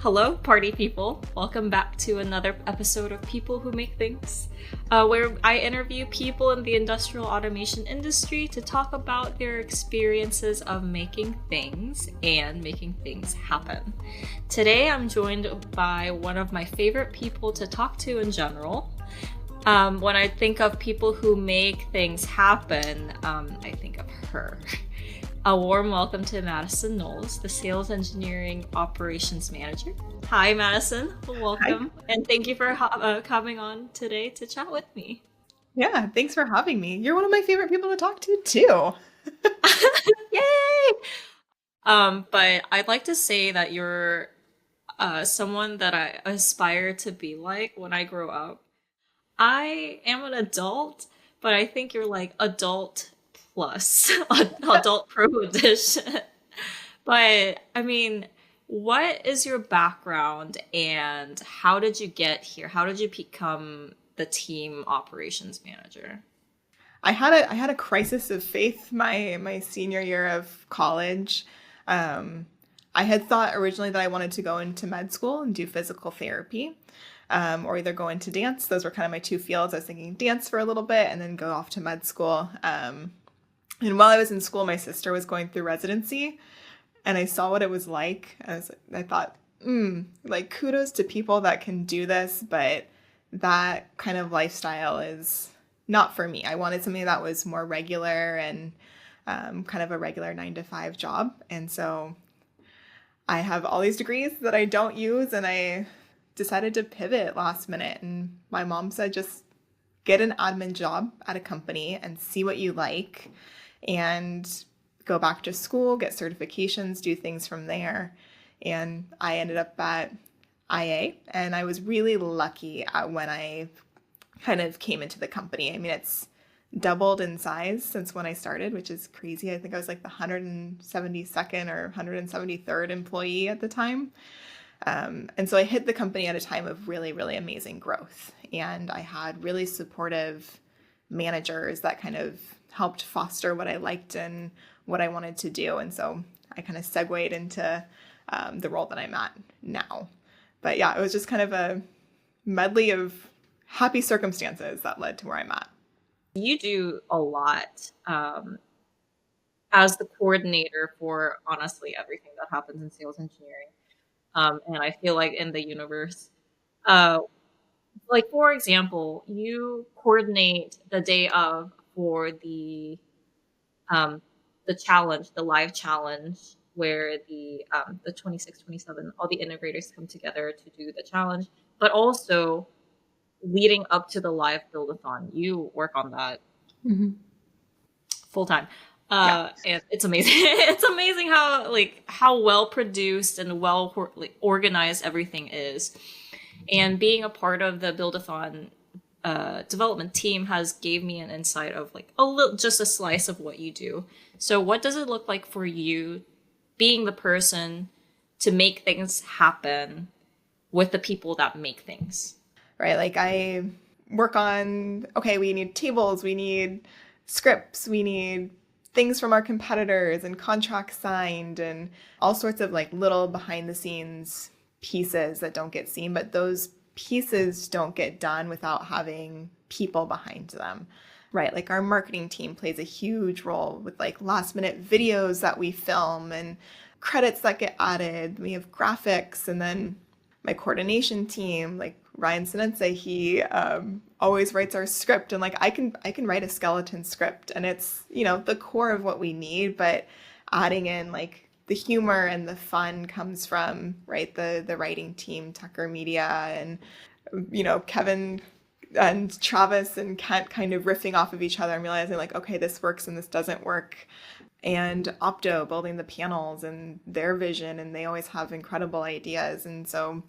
Hello, party people. Welcome back to another episode of People Who Make Things, where I interview people in the industrial automation industry to talk about their experiences of making things and making things happen. Today, I'm joined by one of my favorite people to talk to in general. When I think of people who make things happen, I think of her. A warm welcome to Madison Knowles, the Sales Engineering Operations Manager. Hi, Madison. Welcome. Hi. And thank you for coming on today to chat with me. Yeah, thanks for having me. You're one of my favorite people to talk to, too. Yay! But I'd like to say that you're someone that I aspire to be like when I grow up. I am an adult, but I think you're like adult plus adult pro edition. But I mean, what is your background and how did you get here? How did you become the team operations manager? I had a crisis of faith my senior year of college. I had thought originally that I wanted to go into med school and do physical therapy, or either go into dance. Those were kind of my two fields. I was thinking dance for a little bit and then go off to med school. And while I was in school, my sister was going through residency, and I saw what it was like. I thought, like kudos to people that can do this, but that kind of lifestyle is not for me. I wanted something that was more regular and kind of a regular 9 to 5 job. And so I have all these degrees that I don't use, and I decided to pivot last minute. And my mom said, just get an admin job at a company and see what you like and go back to school, get certifications, do things from there. And I ended up at IA, and I was really lucky when I kind of came into the company. I mean, it's doubled in size since when I started, which is crazy. I think I was like the 172nd or 173rd employee at the time. And so I hit the company at a time of really, really amazing growth. And I had really supportive managers that kind of helped foster what I liked and what I wanted to do. And so I kind of segued into the role that I'm at now. But yeah, it was just kind of a medley of happy circumstances that led to where I'm at. You do a lot as the coordinator for honestly everything that happens in sales engineering. And I feel like in the universe, like for example, you coordinate the day of for the challenge, the live challenge, where the 26, 27, all the integrators come together to do the challenge, but also leading up to the live Build-a-Thon. You work on that full time. Yeah. And it's amazing. It's amazing how well produced and well organized everything is. And being a part of the Build-a-Thon development team has gave me an insight of like just a slice of what you do. So what does it look like for you being the person to make things happen with the people that make things? Right. Like I work on, okay, we need tables, we need scripts, we need things from our competitors and contracts signed and all sorts of like little behind the scenes pieces that don't get seen, but those pieces don't get done without having people behind them, right? Like our marketing team plays a huge role with like last minute videos that we film and credits that get added. We have graphics, and then my coordination team, like Ryan Sinense, he always writes our script, and like I can write a skeleton script, and it's, you know, the core of what we need, but adding in like the humor and the fun comes from, right, the writing team, Tucker Media, and, you know, Kevin and Travis and Kent kind of riffing off of each other and realizing like, okay, this works and this doesn't work. And Opto building the panels and their vision, and they always have incredible ideas. And so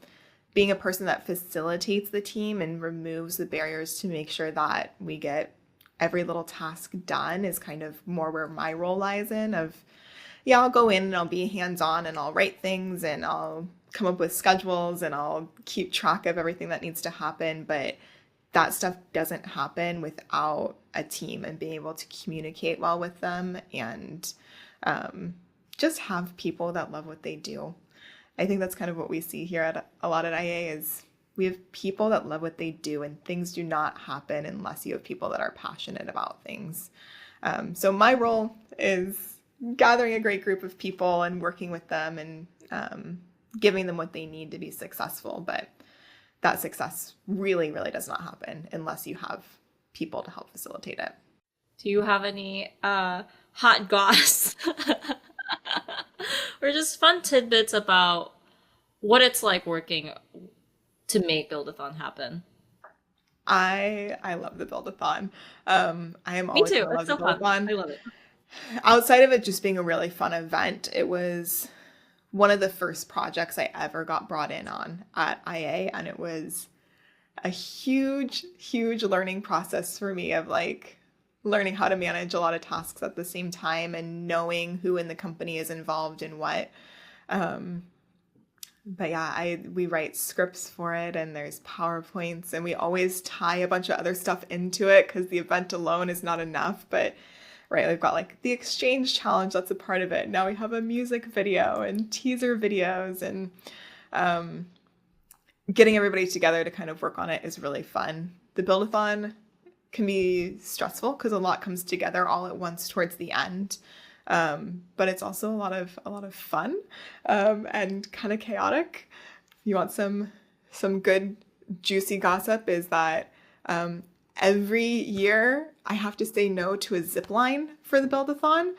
being a person that facilitates the team and removes the barriers to make sure that we get every little task done is kind of more where my role lies in of, yeah, I'll go in and I'll be hands-on and I'll write things and I'll come up with schedules and I'll keep track of everything that needs to happen. But that stuff doesn't happen without a team and being able to communicate well with them and just have people that love what they do. I think that's kind of what we see here at a lot at IA is we have people that love what they do, and things do not happen unless you have people that are passionate about things. So my role is gathering a great group of people and working with them and giving them what they need to be successful. But that success really, really does not happen unless you have people to help facilitate it. Do you have any hot goss or just fun tidbits about what it's like working to make Build-a-Thon happen? I love the Build-a-Thon. I am always Me too. gonna love It's the so fun. Build-a-Thon. I love it. Outside of it just being a really fun event, it was one of the first projects I ever got brought in on at IA, and it was a huge, huge learning process for me of like learning how to manage a lot of tasks at the same time and knowing who in the company is involved in what. But yeah, we write scripts for it, and there's PowerPoints, and we always tie a bunch of other stuff into it because the event alone is not enough. But right, we've got like the exchange challenge that's a part of it. Now we have a music video and teaser videos, and getting everybody together to kind of work on it is really fun. The Build-a-Thon can be stressful because a lot comes together all at once towards the end. But it's also a lot of fun and kind of chaotic. If you want some good juicy gossip, is that every year I have to say no to a zipline for the Build-a-Thon.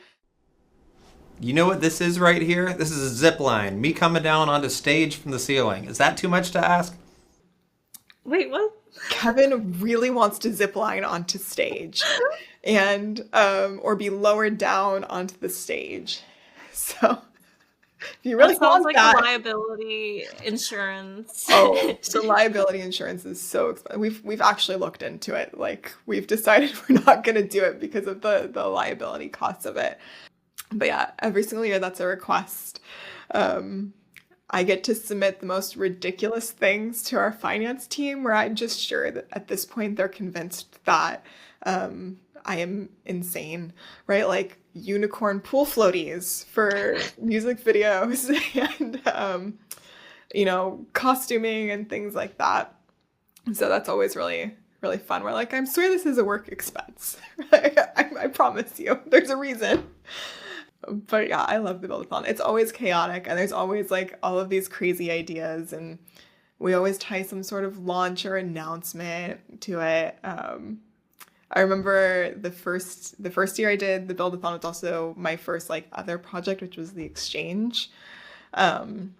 You know what this is right here? This is a zip line. Me coming down onto stage from the ceiling. Is that too much to ask? Wait, what? Kevin really wants to zip line onto stage and or be lowered down onto the stage. So if you really That sounds want like that, a liability insurance. oh, the liability insurance is so expensive. We've actually looked into it. Like we've decided we're not going to do it because of the liability costs of it. But yeah, every single year that's a request. I get to submit the most ridiculous things to our finance team where I'm just sure that at this point they're convinced that I am insane, right? Like unicorn pool floaties for music videos and, costuming and things like that. So that's always really, really fun. We're like, I'm sure this is a work expense. I promise you, there's a reason. But yeah, I love the Build-a-Thon. It's always chaotic, and there's always like all of these crazy ideas, and we always tie some sort of launch or announcement to it. I remember the first year I did the Build-a-Thon was also my first like other project, which was the exchange. And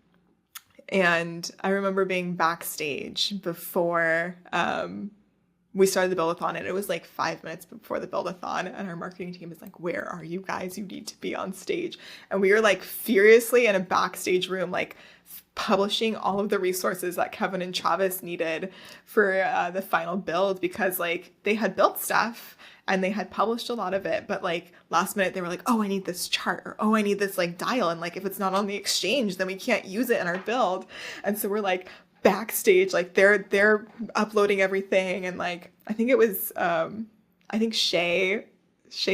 I remember being backstage before we started the Build-a-Thon, and it was like 5 minutes before the Build-a-Thon, and our marketing team is like, where are you guys? You need to be on stage. And we were like furiously in a backstage room, like publishing all of the resources that Kevin and Travis needed for the final build, because like they had built stuff and they had published a lot of it, but like last minute they were like, oh, I need this chart, or oh, I need this like dial, and like if it's not on the exchange, then we can't use it in our build. And so we're like backstage, like they're uploading everything, and like I think it was I think Shay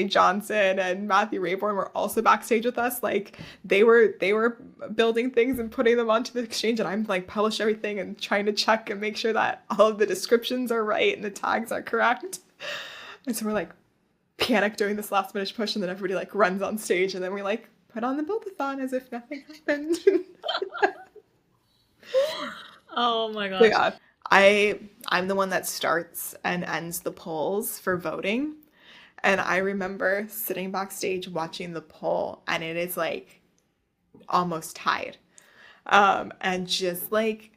Johnson and Matthew Rayborn were also backstage with us. Like they were building things and putting them onto the exchange, and I'm like publish everything and trying to check and make sure that all of the descriptions are right and the tags are correct. And so we're like panic doing this last minute push, and then everybody like runs on stage, and then we like put on the Build-a-Thon as if nothing happened. Oh my gosh. So yeah, I'm the one that starts and ends the polls for voting. And I remember sitting backstage watching the poll, and it is like almost tied. And just like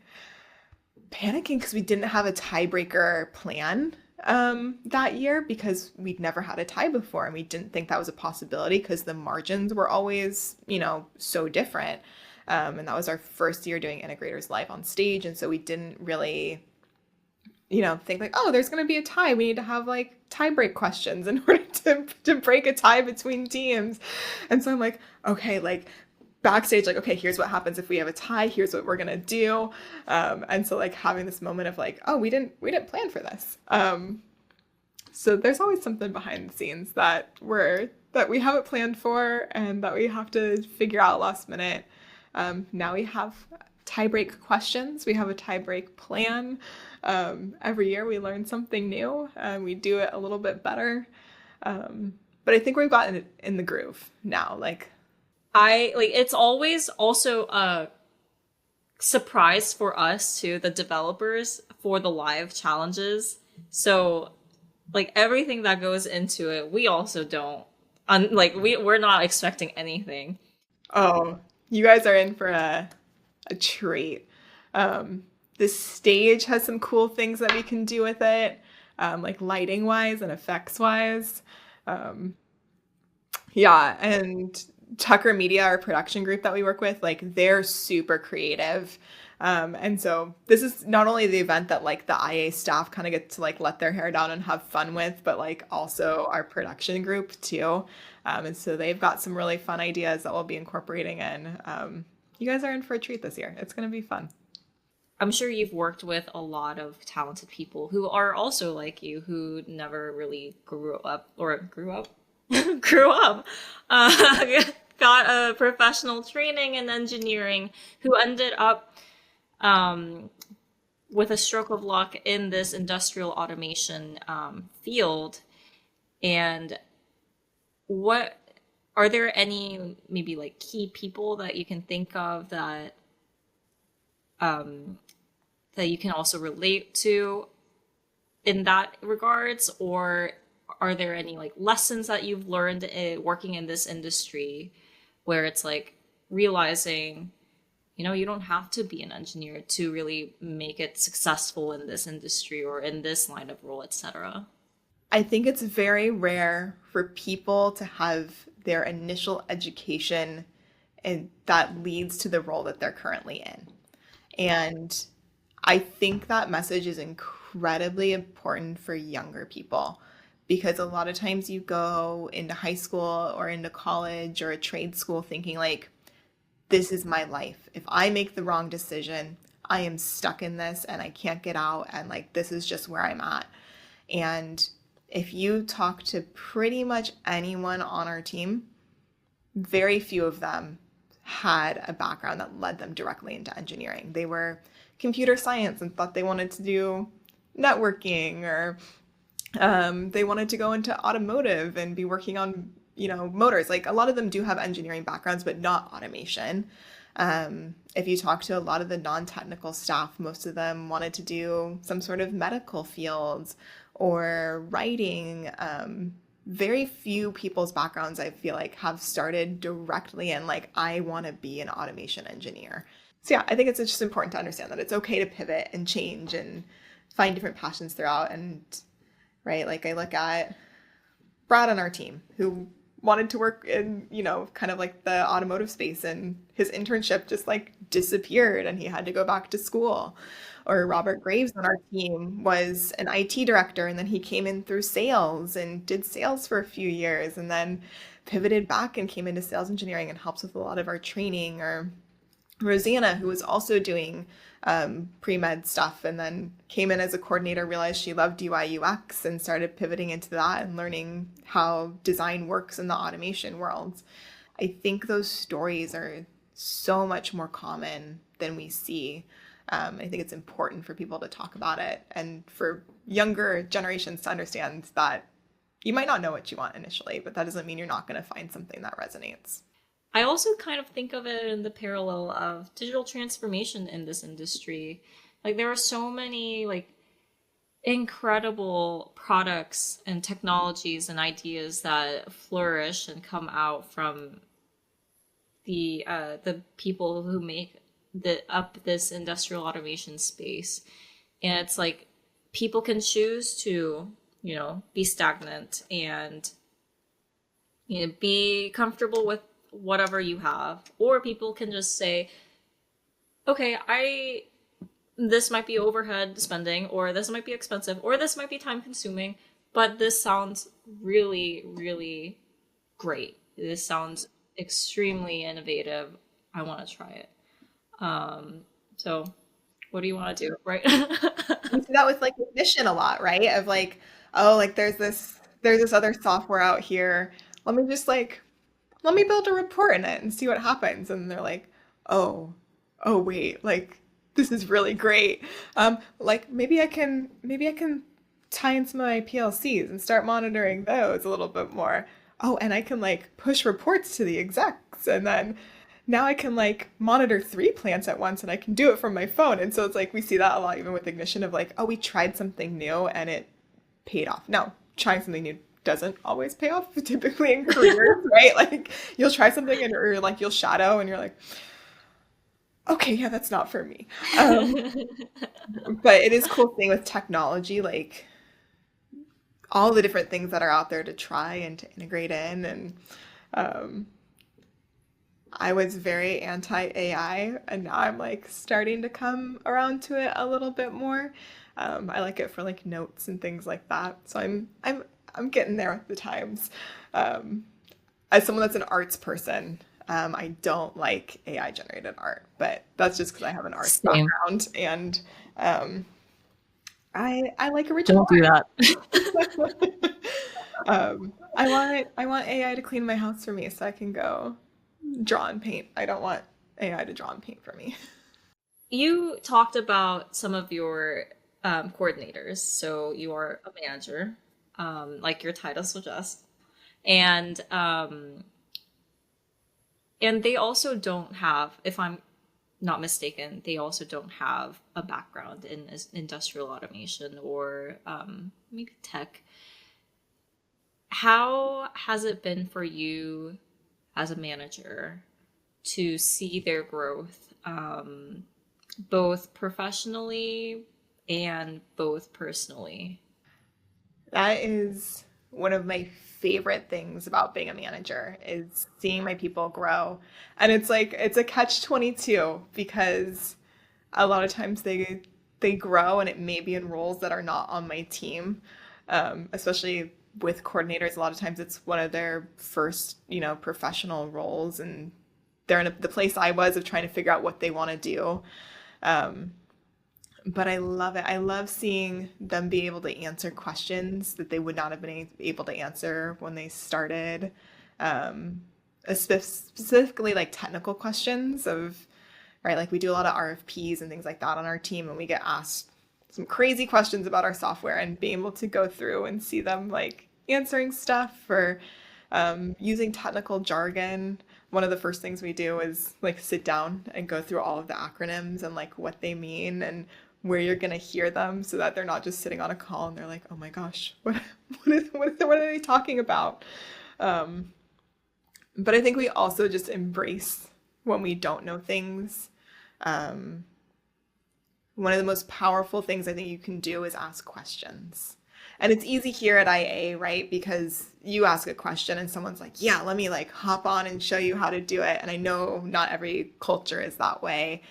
panicking because we didn't have a tiebreaker plan that year, because we'd never had a tie before, and we didn't think that was a possibility because the margins were always, so different. And that was our first year doing Integrators live on stage. And so we didn't really, think like, oh, there's going to be a tie. We need to have like tie break questions in order to break a tie between teams. And so I'm like, okay, like backstage, like, okay, here's what happens if we have a tie. Here's what we're going to do. And so like having this moment of like, oh, we didn't plan for this. So there's always something behind the scenes that we haven't planned for and that we have to figure out last minute. Now we have tie-break questions. We have a tie-break plan. Every year we learn something new and we do it a little bit better. But I think we've gotten it in the groove now. Like, it's always also a surprise for us too, the developers, for the live challenges. So like everything that goes into it, we also don't we're not expecting anything. oh, you guys are in for a treat. This stage has some cool things that we can do with it, like lighting wise and effects wise. Yeah, and Tucker Media, our production group that we work with, like they're super creative. And so this is not only the event that like the IA staff kind of get to like let their hair down and have fun with, but like also our production group too. And so they've got some really fun ideas that we'll be incorporating in. You guys are in for a treat this year. It's going to be fun. I'm sure you've worked with a lot of talented people who are also like you, who never really grew up, grew up, got a professional training in engineering, who ended up with a stroke of luck in this industrial automation field. And what are there any maybe like key people that you can think of that that you can also relate to in that regards, or are there any like lessons that you've learned working in this industry where it's like realizing, you know, you don't have to be an engineer to really make it successful in this industry or in this line of role, etc.? I think it's very rare for people to have their initial education and that leads to the role that they're currently in. And I think that message is incredibly important for younger people because a lot of times you go into high school or into college or a trade school thinking like, this is my life. If I make the wrong decision, I am stuck in this and I can't get out, and like, this is just where I'm at. And if you talk to pretty much anyone on our team, very few of them had a background that led them directly into engineering. They were computer science and thought they wanted to do networking, or they wanted to go into automotive and be working on, you know, motors. Like a lot of them do have engineering backgrounds, but not automation. If you talk to a lot of the non-technical staff, most of them wanted to do some sort of medical fields or writing. Very few people's backgrounds, I feel like, have started directly in like, I want to be an automation engineer. So yeah, I think it's just important to understand that it's okay to pivot and change and find different passions throughout. And right, like I look at Brad on our team who wanted to work in, you know, kind of like the automotive space, and his internship just like disappeared and he had to go back to school. Or Robert Graves on our team was an IT director, and then he came in through sales and did sales for a few years and then pivoted back and came into sales engineering and helps with a lot of our training. Or Rosanna, who was also doing pre-med stuff and then came in as a coordinator, realized she loved UI UX and started pivoting into that and learning how design works in the automation world. I think those stories are so much more common than we see. I think it's important for people to talk about it and for younger generations to understand that you might not know what you want initially, but that doesn't mean you're not going to find something that resonates. I also kind of think of it in the parallel of digital transformation in this industry. Like there are so many like incredible products and technologies and ideas that flourish and come out from the people who make this industrial automation space. And it's like people can choose to, you know, be stagnant and, you know, be comfortable with whatever you have, or people can just say, okay, this might be overhead spending, or this might be expensive, or this might be time consuming, but this sounds really, really great. This sounds extremely innovative. I want to try it. So what do you want to do, right? We see that with like Ignition a lot, right? Of like, oh, like there's this other software out here. Let me build a report in it and see what happens. And they're like, oh wait, like this is really great. Like maybe I can tie in some of my PLCs and start monitoring those a little bit more. Oh, and I can like push reports to the execs, and then now I can like monitor three plants at once, and I can do it from my phone. And so it's like we see that a lot even with Ignition of like, oh, we tried something new and it paid off. Now, trying something new doesn't always pay off typically in careers, right? Like you'll try something and or like you'll shadow and you're like, okay, yeah, that's not for me. Um, but it is cool thing with technology, like all the different things that are out there to try and to integrate in. And um, I was very anti AI, and now I'm like starting to come around to it a little bit more. I like it for like notes and things like that. So I'm getting there with the times. Um, as someone that's an arts person, I don't like AI generated art, but that's just because I have an arts Same. background and um, I like Don't original do that. art. I want AI to clean my house for me so I can go draw and paint. I don't want AI to draw and paint for me. You talked about some of your coordinators. So you are a manager, like your title suggests, and they also don't have, if I'm not mistaken, they also don't have a background in industrial automation or maybe tech. How has it been for you as a manager to see their growth, both professionally and both personally? That is one of my favorite things about being a manager is seeing my people grow. And it's like it's a catch 22 because a lot of times they grow and it may be in roles that are not on my team. Especially with coordinators, a lot of times it's one of their first, professional roles and they're in the place I was of trying to figure out what they want to do. Um, but I love it. I love seeing them be able to answer questions that they would not have been able to answer when they started. Um, Specifically like technical questions of, right, like we do a lot of RFPs and things like that on our team, and we get asked some crazy questions about our software and being able to go through and see them like answering stuff or using technical jargon. One of the first things we do is like sit down and go through all of the acronyms and like what they mean and where you're going to hear them so that they're not just sitting on a call and they're like, oh my gosh, what are they talking about? Um, but I think we also just embrace when we don't know things. Um, One of the most powerful things I think you can do is ask questions. And it's easy here at IA, right? Because you ask a question and someone's like, yeah, let me like hop on and show you how to do it. And I know not every culture is that way.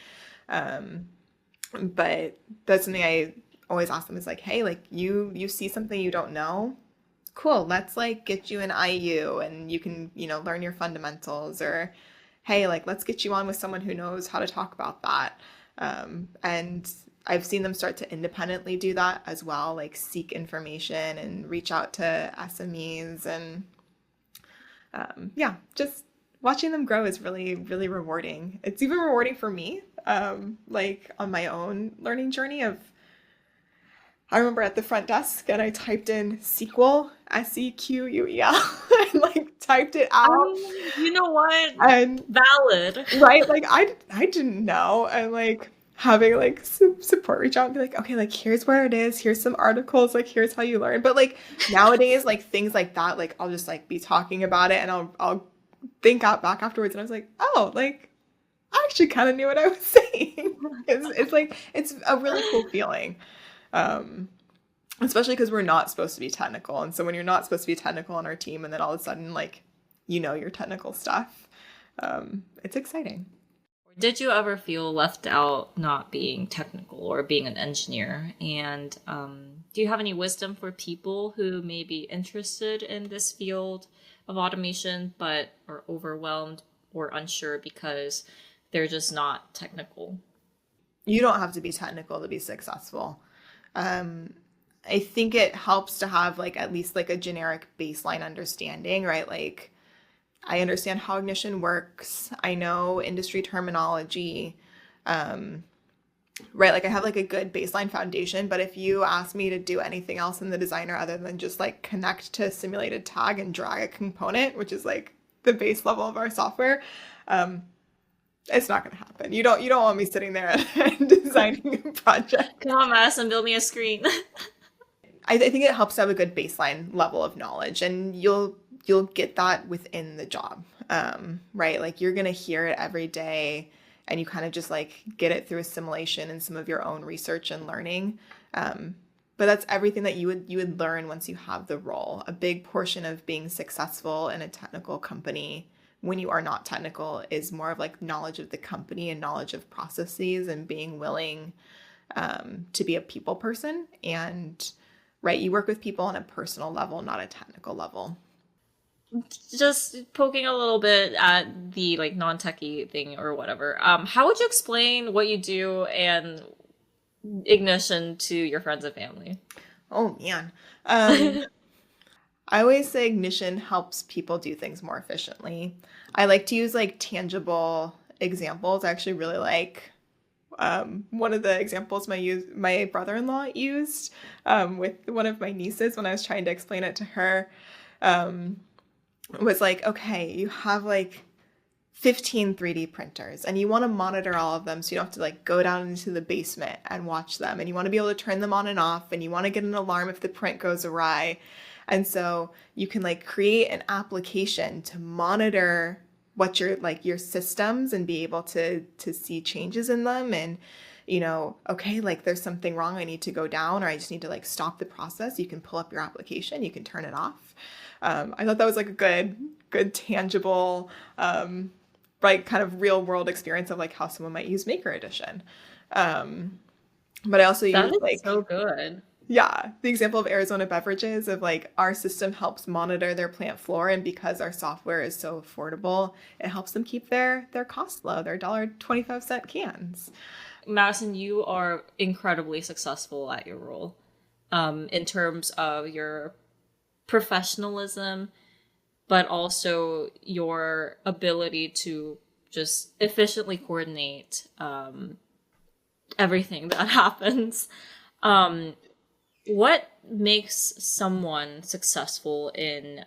Um, but that's something I always ask them is like, hey, like you see something you don't know. Cool, let's like get you an IU and you can, learn your fundamentals or hey, like let's get you on with someone who knows how to talk about that. And I've seen them start to independently do that as well, like seek information and reach out to SMEs. And yeah, just watching them grow is really, really rewarding. It's even rewarding for me, like on my own learning journey of, I remember at the front desk and I typed in SQL, SEQUEL, and like typed it I out. mean, you know what? And Valid. right, like I didn't know, and like having like support reach out and be like, okay, like here's where it is, here's some articles, like here's how you learn. But like nowadays, like things like that, like I'll just like be talking about it and I'll think out back afterwards and I was like, oh, like I actually kind of knew what I was saying. It's like it's a really cool feeling. Um, Especially because we're not supposed to be technical. And so when you're not supposed to be technical on our team and then all of a sudden like your technical stuff, it's exciting. Did you ever feel left out not being technical or being an engineer? And do you have any wisdom for people who may be interested in this field of automation but are overwhelmed or unsure because they're just not technical? You don't have to be technical to be successful. I think it helps to have like at least like a generic baseline understanding, right? Like I understand how ignition works. I know industry terminology. Right, like I have like a good baseline foundation, but if you ask me to do anything else in the designer other than just like connect to a simulated tag and drag a component, which is like the base level of our software, it's not going to happen. You don't want me sitting there and designing a project. Come on, Madison, build me a screen. I think it helps to have a good baseline level of knowledge, and you'll get that within the job, right? Like you're going to hear it every day, and you kind of just like get it through assimilation and some of your own research and learning. But that's everything that you would learn once you have the role. A big portion of being successful in a technical company when you are not technical is more of like knowledge of the company and knowledge of processes and being willing to be a people person. And right, you work with people on a personal level, not a technical level. Just poking a little bit at the like non-techie thing or whatever. How would you explain what you do and ignition to your friends and family? Oh man. I always say ignition helps people do things more efficiently. I like to use like tangible examples. I actually really like one of the examples my brother-in-law used with one of my nieces when I was trying to explain it to her. Was like, okay, you have like 15 3D printers and you want to monitor all of them so you don't have to like go down into the basement and watch them, and you want to be able to turn them on and off, and you want to get an alarm if the print goes awry. And so you can like create an application to monitor what your systems and be able to see changes in them, and okay, like there's something wrong, I need to go down, or I just need to like stop the process. You can pull up your application, you can turn it off. I thought that was like a good tangible, like kind of real world experience of like how someone might use Maker Edition. But I also use like so good. Yeah, the example of Arizona Beverages of like our system helps monitor their plant floor, and because our software is so affordable, it helps them keep their costs low, their $1.25 cans. Madison, you are incredibly successful at your role, in terms of your professionalism, but also your ability to just efficiently coordinate everything that happens. What makes someone successful in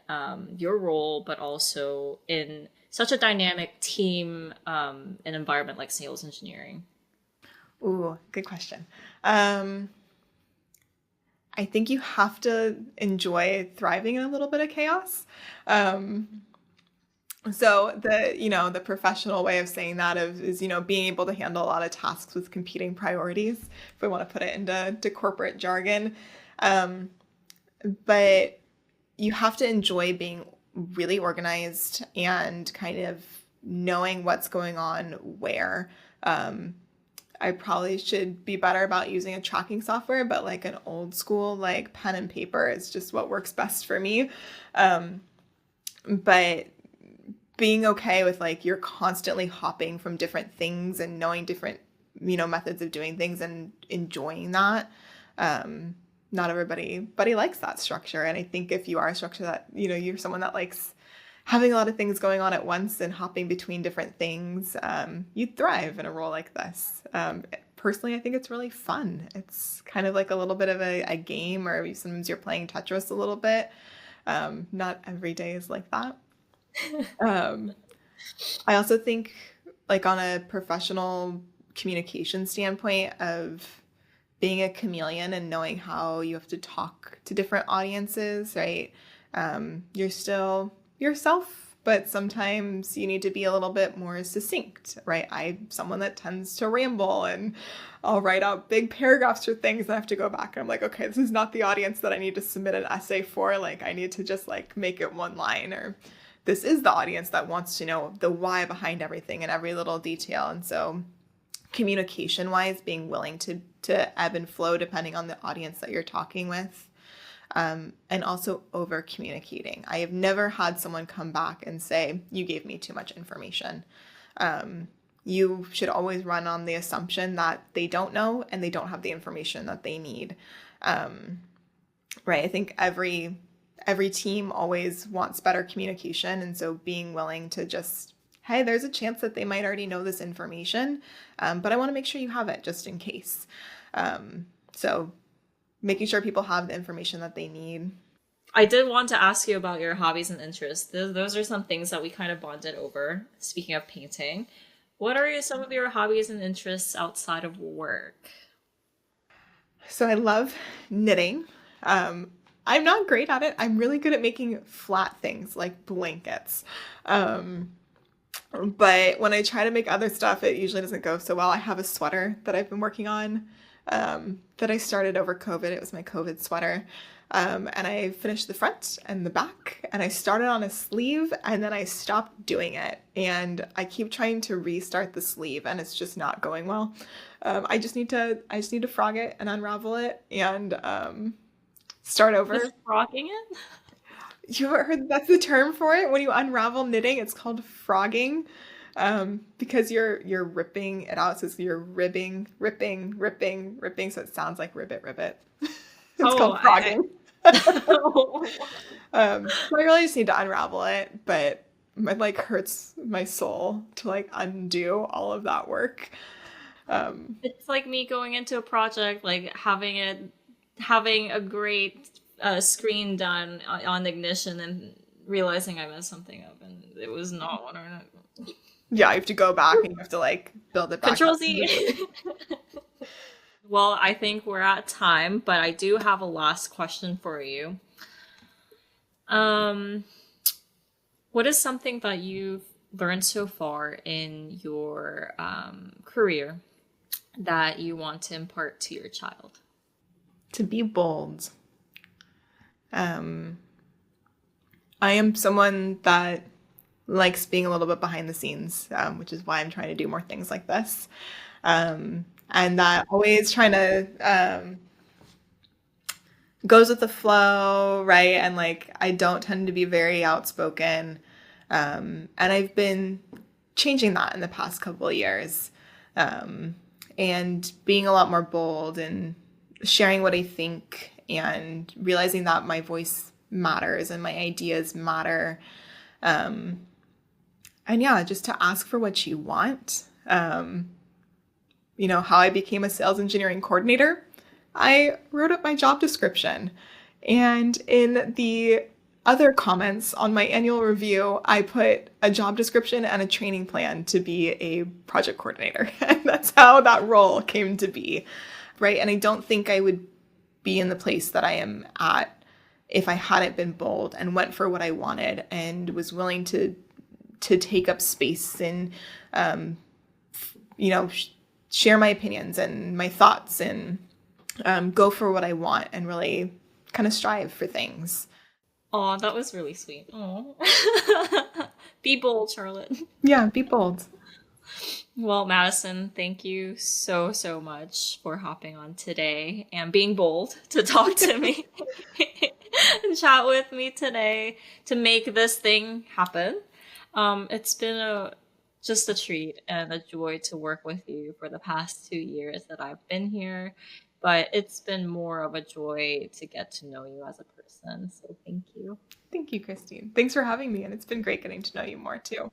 your role, but also in such a dynamic team and environment like sales engineering? Ooh, good question. I think you have to enjoy thriving in a little bit of chaos. So the professional way of saying that is being able to handle a lot of tasks with competing priorities, if we want to put it into corporate jargon. But you have to enjoy being really organized and kind of knowing what's going on where. I probably should be better about using a tracking software, but like an old school, like pen and paper is just what works best for me. But being okay with like you're constantly hopping from different things and knowing different, methods of doing things and enjoying that. Not everybody likes that structure. And I think if you are a structure that, you're someone that likes having a lot of things going on at once and hopping between different things, you'd thrive in a role like this. Personally, I think it's really fun. It's kind of like a little bit of a game, or sometimes you're playing Tetris a little bit. Not every day is like that. I also think like on a professional communication standpoint of being a chameleon and knowing how you have to talk to different audiences, right? You're still yourself, but sometimes you need to be a little bit more succinct, right? I'm someone that tends to ramble, and I'll write out big paragraphs for things and I have to go back and I'm like, okay, this is not the audience that I need to submit an essay for. Like I need to just like make it one line, or this is the audience that wants to know the why behind everything and every little detail. And so communication wise, being willing to ebb and flow depending on the audience that you're talking with. And also over communicating. I have never had someone come back and say, you gave me too much information. You should always run on the assumption that they don't know and they don't have the information that they need. Right. I think every every team always wants better communication. And so being willing to just, hey, there's a chance that they might already know this information, but I want to make sure you have it just in case. So making sure people have the information that they need. I did want to ask you about your hobbies and interests. Those are some things that we kind of bonded over. Speaking of painting, what are some of your hobbies and interests outside of work? So I love knitting. I'm not great at it. I'm really good at making flat things like blankets. But when I try to make other stuff, it usually doesn't go so well. I have a sweater that I've been working on that I started over COVID. It was my COVID sweater. And I finished the front and the back, and I started on a sleeve, and then I stopped doing it. And I keep trying to restart the sleeve, and it's just not going well. I just need to frog it and unravel it and start over. Just frogging it? You ever heard that's the term for it? When you unravel knitting, it's called frogging. Because you're ripping it out. So you're ripping. So it sounds like ribbit. It's called frogging. So I really just need to unravel it, but it like hurts my soul to like undo all of that work. It's like me going into a project, like having a great screen done on Ignition and realizing I messed something up and it was not what I wanted. Yeah, you have to go back and you have to like build it back. Control Z. Well, I think we're at time, but I do have a last question for you. What is something that you've learned so far in your career that you want to impart to your child? To be bold. I am someone that likes being a little bit behind the scenes, which is why I'm trying to do more things like this. And that always trying to goes with the flow, right? And like I don't tend to be very outspoken. And I've been changing that in the past couple of years. And being a lot more bold and sharing what I think and realizing that my voice matters and my ideas matter. And yeah, just to ask for what you want. You know, how I became a sales engineering coordinator, I wrote up my job description. And in the other comments on my annual review, I put a job description and a training plan to be a project coordinator. And that's how that role came to be, right? And I don't think I would be in the place that I am at if I hadn't been bold and went for what I wanted and was willing to take up space and, share my opinions and my thoughts and go for what I want and really kind of strive for things. Oh, that was really sweet. Oh, be bold, Charlotte. Yeah, be bold. Well, Madison, thank you so much for hopping on today and being bold to talk to me and chat with me today to make this thing happen. It's been just a treat and a joy to work with you for the past 2 years that I've been here, but it's been more of a joy to get to know you as a person. So thank you. Thank you, Christine. Thanks for having me, and it's been great getting to know you more too.